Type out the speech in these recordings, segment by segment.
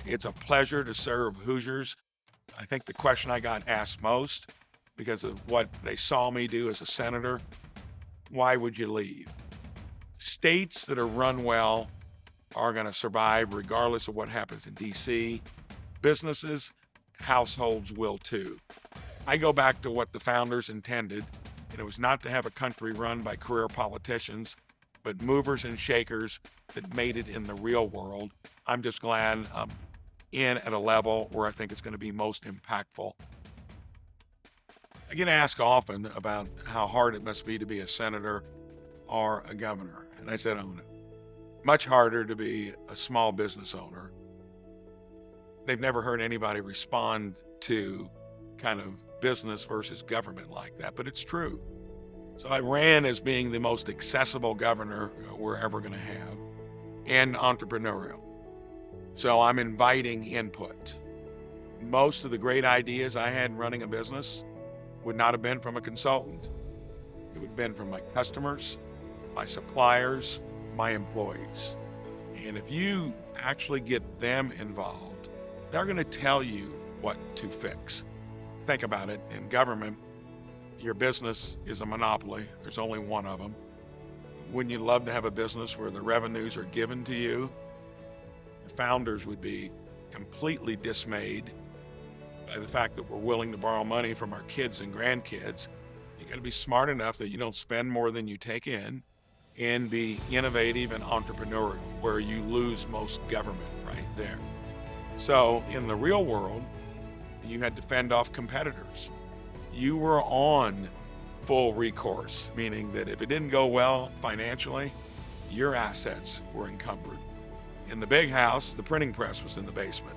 It's a pleasure to serve Hoosiers. I think the question I got asked most because of what they saw me do as a senator, why would you leave? States that are run well are going to survive regardless of what happens in DC. Businesses, households will too. I go back to what the founders intended, and it was not to have a country run by career politicians, but movers and shakers that made it in the real world. I'm just glad I'm in at a level where I think it's going to be most impactful. I get asked often about how hard it must be to be a senator or a governor. And I said, oh no, much harder to be a small business owner. They've never heard anybody respond to kind of business versus government like that, but it's true. So I ran as being the most accessible governor we're ever going to have and entrepreneurial. So I'm inviting input. Most of the great ideas I had running a business would not have been from a consultant. It would have been from my customers, my suppliers, my employees. And if you actually get them involved, they're going to tell you what to fix. Think about it. In government, your business is a monopoly. There's only one of them. Wouldn't you love to have a business where the revenues are given to you? The founders would be completely dismayed by the fact that we're willing to borrow money from our kids and grandkids. You got to be smart enough that you don't spend more than you take in and be innovative and entrepreneurial, where you lose most government right there. So in the real world, you had to fend off competitors. You were on full recourse, meaning that if it didn't go well financially, your assets were encumbered. In the big house, the printing press was in the basement.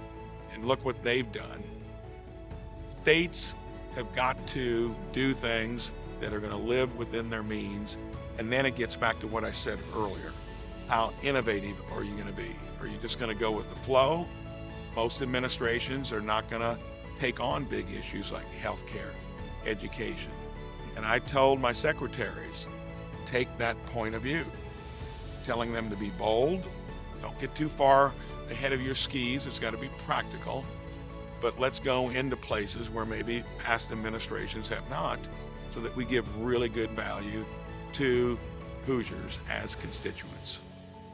And look what they've done. States have got to do things that are going to live within their means. And then it gets back to what I said earlier. How innovative are you going to be? Are you just going to go with the flow? Most administrations are not going to take on big issues like healthcare, education. And I told my secretaries, take that point of view, telling them to be bold. Don't get too far ahead of your skis. It's got to be practical. But let's go into places where maybe past administrations have not, so that we give really good value to Hoosiers as constituents.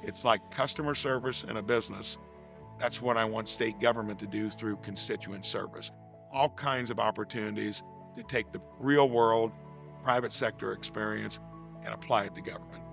It's like customer service in a business. That's what I want state government to do through constituent service. All kinds of opportunities to take the real world, private sector experience and apply it to government.